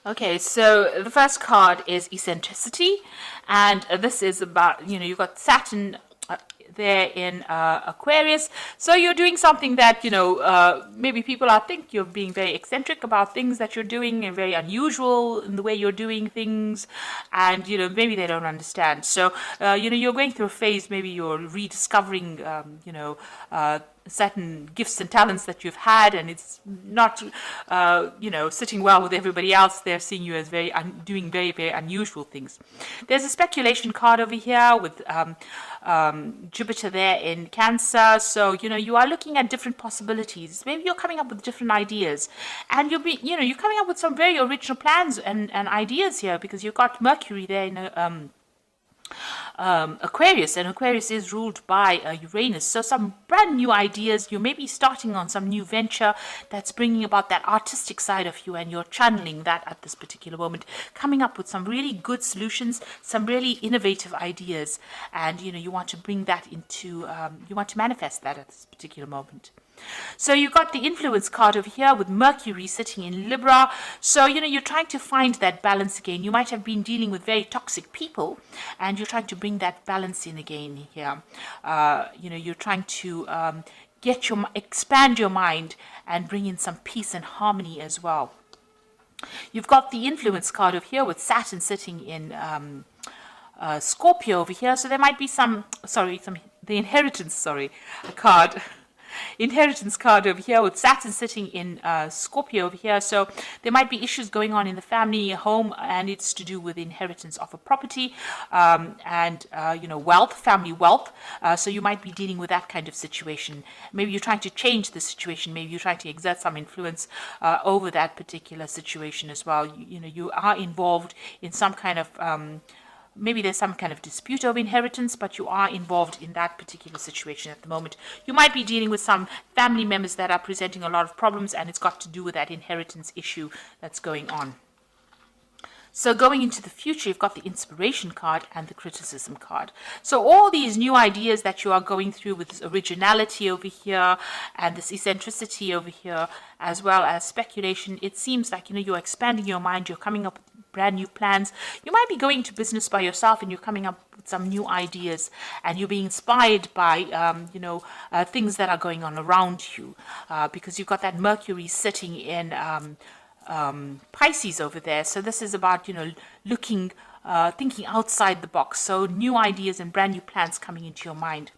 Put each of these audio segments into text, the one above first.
Okay, so the first card is eccentricity, and this is about, you've got Saturn there in Aquarius. So you're doing something that, maybe people are think you're being very eccentric about things that you're doing and very unusual in the way you're doing things, and, maybe they don't understand. So, you're going through a phase, maybe you're rediscovering, certain gifts and talents that you've had, and it's not, sitting well with everybody else. They're seeing you as doing very, very unusual things. There's a speculation card over here with Jupiter there in Cancer. So, you are looking at different possibilities. Maybe you're coming up with different ideas, and you're coming up with some very original plans and ideas here, because you've got Mercury there in Aquarius, and Aquarius is ruled by Uranus. So some brand new ideas. You may be starting on some new venture that's bringing about that artistic side of you, and you're channeling that at this particular moment, coming up with some really good solutions, some really innovative ideas, and you want to bring that into, you want to manifest that at this particular moment. So you've got the influence card over here with Mercury sitting in Libra. So, you're trying to find that balance again. You might have been dealing with very toxic people, and you're trying to bring that balance in again here. You're trying to expand your mind and bring in some peace and harmony as well. You've got the influence card over here with Saturn sitting in Scorpio over here. So there might be the inheritance, card. Inheritance card over here with Saturn sitting in Scorpio over here. So there might be issues going on in the family home, and it's to do with inheritance of a property, and wealth, family wealth. So you might be dealing with that kind of situation. Maybe you're trying to change the situation. Maybe you're trying to exert some influence over that particular situation as well. You are involved in some kind of maybe there's some kind of dispute over inheritance, but you are involved in that particular situation at the moment. You might be dealing with some family members that are presenting a lot of problems, and it's got to do with that inheritance issue that's going on. So going into the future, you've got the inspiration card and the criticism card. So all these new ideas that you are going through with this originality over here and this eccentricity over here, as well as speculation, it seems like, you're expanding your mind, you're coming up with brand new plans. You might be going to business by yourself, and you're coming up with some new ideas, and you're being inspired by, things that are going on around you, because you've got that Mercury sitting in Pisces over there. So this is about, looking, thinking outside the box. So new ideas and brand new plans coming into your mind.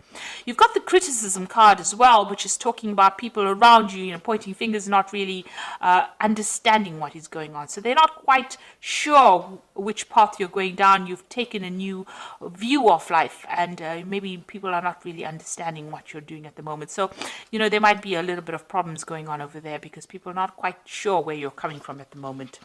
You've got the criticism card as well, which is talking about people around you, pointing fingers, not really understanding what is going on. So they're not quite sure which path you're going down. You've taken a new view of life, and maybe people are not really understanding what you're doing at the moment. So, there might be a little bit of problems going on over there, because people are not quite sure where you're coming from at the moment.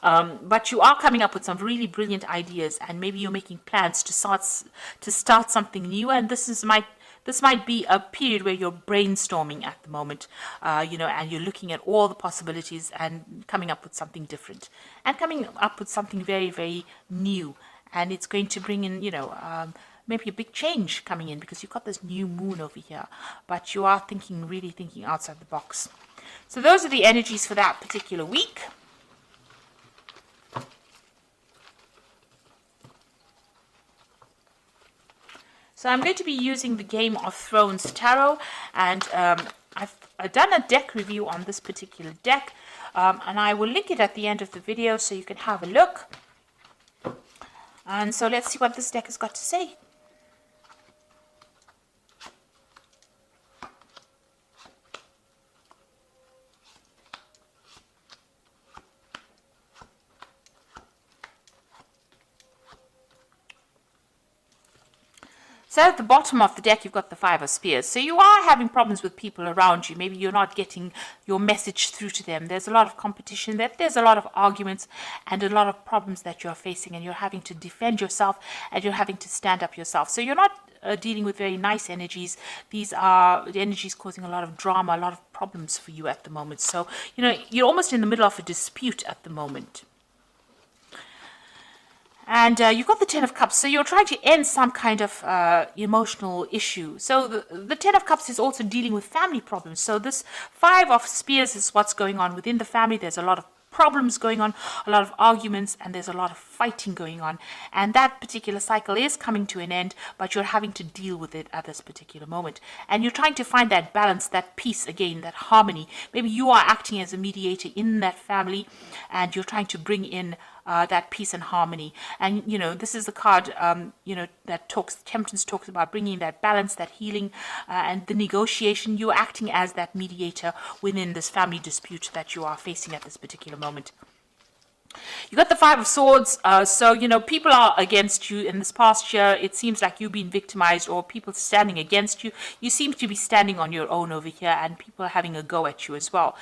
But you are coming up with some really brilliant ideas, and maybe you're making plans to start something new. And this might be a period where you're brainstorming at the moment, and you're looking at all the possibilities and coming up with something different, and coming up with something very, very new. And it's going to bring in, maybe a big change coming in, because you've got this new moon over here, but you are really thinking outside the box. So those are the energies for that particular week. So I'm going to be using the Game of Thrones Tarot, and I've done a deck review on this particular deck, and I will link it at the end of the video so you can have a look. And so let's see what this deck has got to say. So at the bottom of the deck, you've got the Five of Spears. So you are having problems with people around you. Maybe you're not getting your message through to them. There's a lot of competition. There's a lot of arguments and a lot of problems that you're facing, and you're having to defend yourself, and you're having to stand up yourself. So you're not dealing with very nice energies. These are the energies causing a lot of drama, a lot of problems for you at the moment. So, you're almost in the middle of a dispute at the moment. And you've got the Ten of Cups, so you're trying to end some kind of emotional issue. So the Ten of Cups is also dealing with family problems. So this Five of Spears is what's going on within the family. There's a lot of problems going on, a lot of arguments, and there's a lot of fighting going on. And that particular cycle is coming to an end, but you're having to deal with it at this particular moment. And you're trying to find that balance, that peace again, that harmony. Maybe you are acting as a mediator in that family, and you're trying to bring in that peace and harmony. And, you know, this is the card, that Temperance talks about bringing that balance, that healing, and the negotiation. You're acting as that mediator within this family dispute that you are facing at this particular moment. You got the Five of Swords, so, you know, people are against you in this past year. It seems like you've been victimized or people standing against you. You seem to be standing on your own over here, and people are having a go at you as well.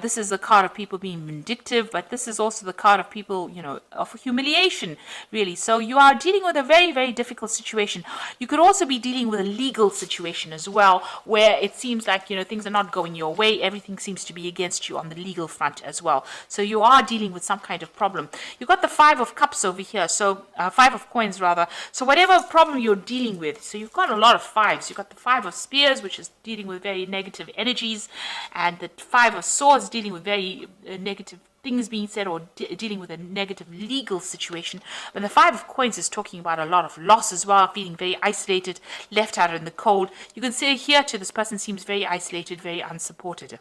This is the card of people being vindictive, but this is also the card of people, you know, of humiliation, really. So you are dealing with a very, very difficult situation. You could also be dealing with a legal situation as well, where it seems like, you know, things are not going your way. Everything seems to be against you on the legal front as well. So you are dealing with some kind of problem. You've got the Five of Cups over here, so Five of Coins rather. So whatever problem you're dealing with, so you've got a lot of fives. You've got the Five of Spears, which is dealing with very negative energies, and the Five of Swords dealing with very negative things being said, or dealing with a negative legal situation. But the Five of Coins is talking about a lot of loss as well, feeling very isolated, left out in the cold. You can see here too, this person seems very isolated, very unsupported.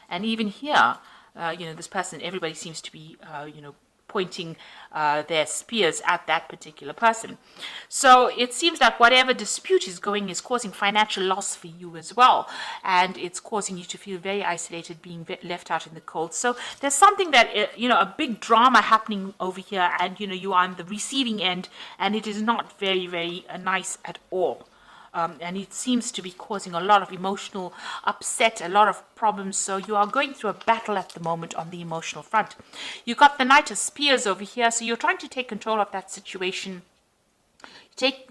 And even here, this person, everybody seems to be, pointing their spears at that particular person. So it seems like whatever dispute is causing financial loss for you as well. And it's causing you to feel very isolated, being left out in the cold. So there's something that, a big drama happening over here, and, you are on the receiving end, and it is not very, very nice at all. And it seems to be causing a lot of emotional upset, a lot of problems. So you are going through a battle at the moment on the emotional front. You've got the Knight of Spears over here. So you're trying to take control of that situation.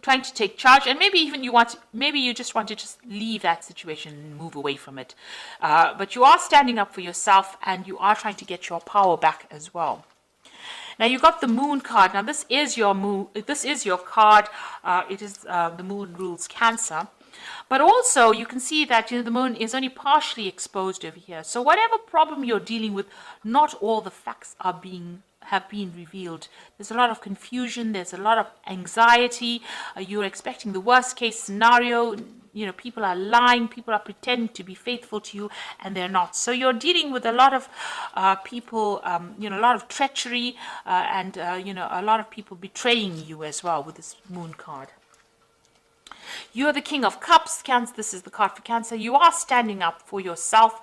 Trying to take charge, and maybe even you just want to just leave that situation and move away from it. But you are standing up for yourself, and you are trying to get your power back as well. Now you got the Moon card. Now this is your moon. This is your card. It is the Moon rules Cancer, but also you can see that the Moon is only partially exposed over here. So whatever problem you're dealing with, not all the facts have been revealed. There's a lot of confusion. There's a lot of anxiety. You're expecting the worst case scenario. People are lying, people are pretending to be faithful to you, and they're not. So you're dealing with a lot of people, a lot of treachery, and, a lot of people betraying you as well with this Moon card. You're the King of Cups, Cancer. This is the card for Cancer. You are standing up for yourself.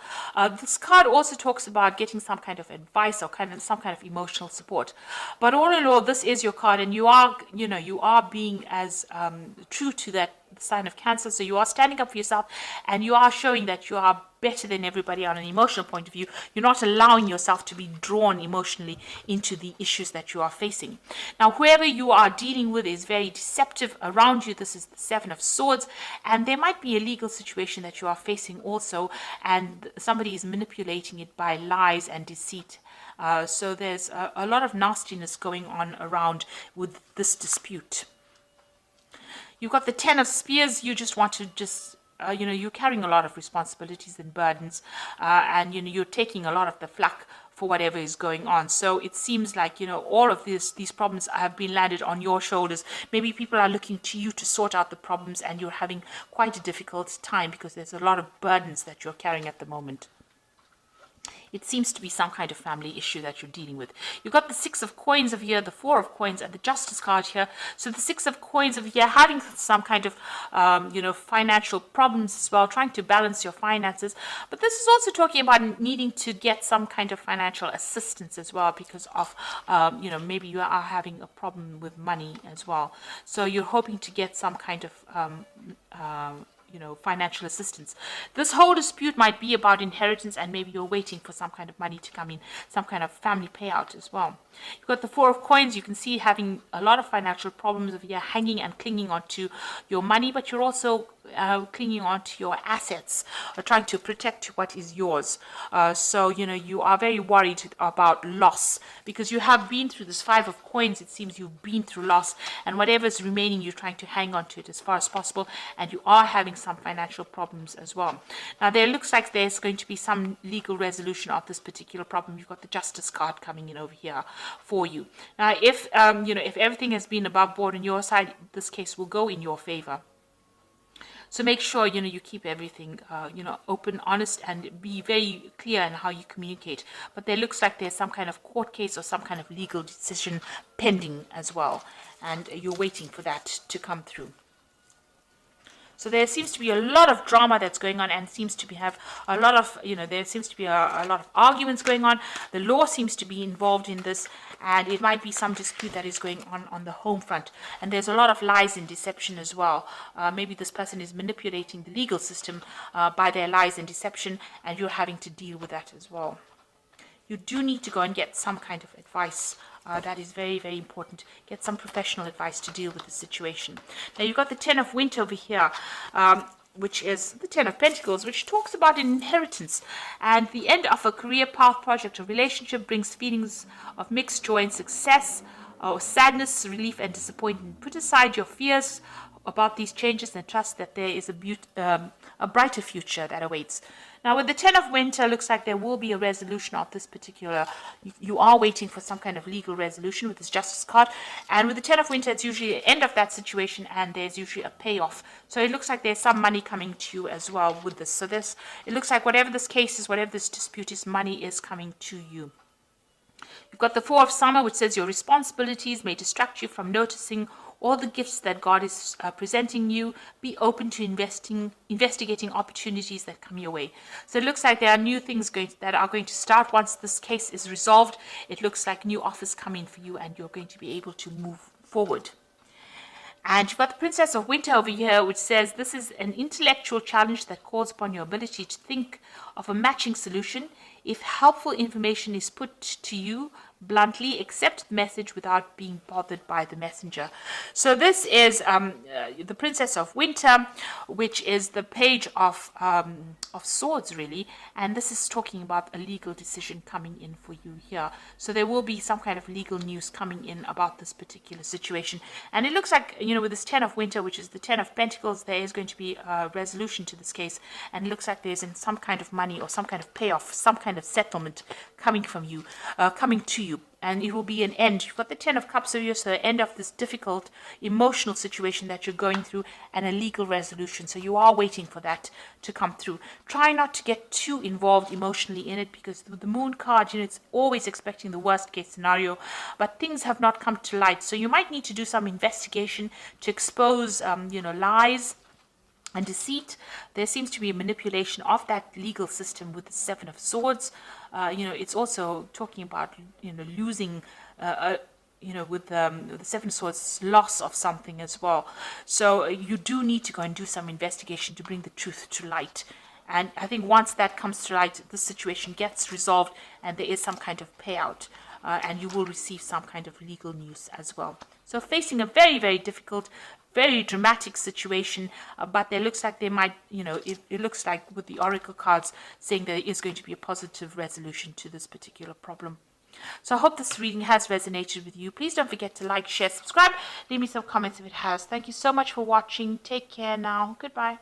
This card also talks about getting some kind of advice or some kind of emotional support. But all in all, this is your card, and you are being as true to that sign of Cancer. So you are standing up for yourself, and you are showing that you are better than everybody on an emotional point of view. You're not allowing yourself to be drawn emotionally into the issues that you are facing. Now, whoever you are dealing with is very deceptive around you. This is the Seven of Swords, and there might be a legal situation that you are facing also, and somebody is manipulating it by lies and deceit. So there's a lot of nastiness going on around with this dispute. You've got the Ten of Spears. You just want to you're carrying a lot of responsibilities and burdens, and you're taking a lot of the flack for whatever is going on. So it seems like all of these problems have been landed on your shoulders. Maybe people are looking to you to sort out the problems, and you're having quite a difficult time because there's a lot of burdens that you're carrying at the moment. It seems to be some kind of family issue that you're dealing with. You've got the Six of Coins over here, the Four of Coins, and the Justice card here. So the Six of Coins over here, having some kind of, financial problems as well, trying to balance your finances. But this is also talking about needing to get some kind of financial assistance as well because of, maybe you are having a problem with money as well. So you're hoping to get some kind of, financial assistance. This whole dispute might be about inheritance, and maybe you're waiting for some kind of money to come in, some kind of family payout as well. You've got the Four of Coins. You can see having a lot of financial problems of you hanging and clinging onto your money, but you're also clinging on to your assets or trying to protect what is yours. So, you are very worried about loss because you have been through this Five of Coins. It seems you've been through loss, and whatever's remaining, you're trying to hang on to it as far as possible, and you are having some financial problems as well. Now, there looks like there's going to be some legal resolution of this particular problem. You've got the Justice card coming in over here for you. Now, if everything has been above board on your side, this case will go in your favor. So make sure, you keep everything, open, honest, and be very clear in how you communicate. But there looks like there's some kind of court case or some kind of legal decision pending as well. And you're waiting for that to come through. So there seems to be a lot of drama that's going on, and seems to have a lot of, there seems to be a lot of arguments going on. The law seems to be involved in this, and it might be some dispute that is going on the home front. And there's a lot of lies and deception as well. Maybe this person is manipulating the legal system by their lies and deception, and you're having to deal with that as well. You do need to go and get some kind of advice. That is very, very important. Get some professional advice to deal with the situation. Now, you've got the Ten of Winter over here, which is the Ten of Pentacles, which talks about an inheritance. And the end of a career path, project, or relationship brings feelings of mixed joy and success, or sadness, relief, and disappointment. Put aside your fears about these changes and trust that there is a brighter future that awaits. Now, with the Ten of Winter, looks like there will be a resolution of this particular. You are waiting for some kind of legal resolution with this Justice card. And with the Ten of Winter, it's usually the end of that situation, and there's usually a payoff. So it looks like there's some money coming to you as well with this. So it looks like whatever this case is, whatever this dispute is, money is coming to you. You've got the Four of Summer, which says your responsibilities may distract you from noticing all the gifts that God is presenting you. Be open to investigating opportunities that come your way. So it looks like there are new things that are going to start once this case is resolved. It looks like new offers come in for you, and you're going to be able to move forward. And you've got the Princess of Winter over here, which says this is an intellectual challenge that calls upon your ability to think of a matching solution. If helpful information is put to you bluntly, accept the message without being bothered by the messenger. So this is the Princess of Winter, which is the Page of Swords, really, and this is talking about a legal decision coming in for you here. So there will be some kind of legal news coming in about this particular situation, and it looks like, with this Ten of Winter, which is the Ten of Pentacles, there is going to be a resolution to this case, and it looks like there's some kind of money or some kind of payoff, some kind of settlement coming from you, coming to you. And it will be an end. You've got the Ten of Cups over here, so the end of this difficult emotional situation that you're going through, and a legal resolution. So you are waiting for that to come through. Try not to get too involved emotionally in it, because with the Moon card, it's always expecting the worst case scenario, but things have not come to light. So you might need to do some investigation to expose, lies and deceit. There seems to be a manipulation of that legal system with the Seven of Swords. It's also talking about losing with the Seven of Swords, loss of something as well. So you do need to go and do some investigation to bring the truth to light. And I think once that comes to light, the situation gets resolved and there is some kind of payout, and you will receive some kind of legal news as well. So facing a very, very difficult, very dramatic situation, but there looks like they might, it looks like with the Oracle cards saying there is going to be a positive resolution to this particular problem. So I hope this reading has resonated with you. Please don't forget to like, share, subscribe. Leave me some comments if it has. Thank you so much for watching. Take care now. Goodbye.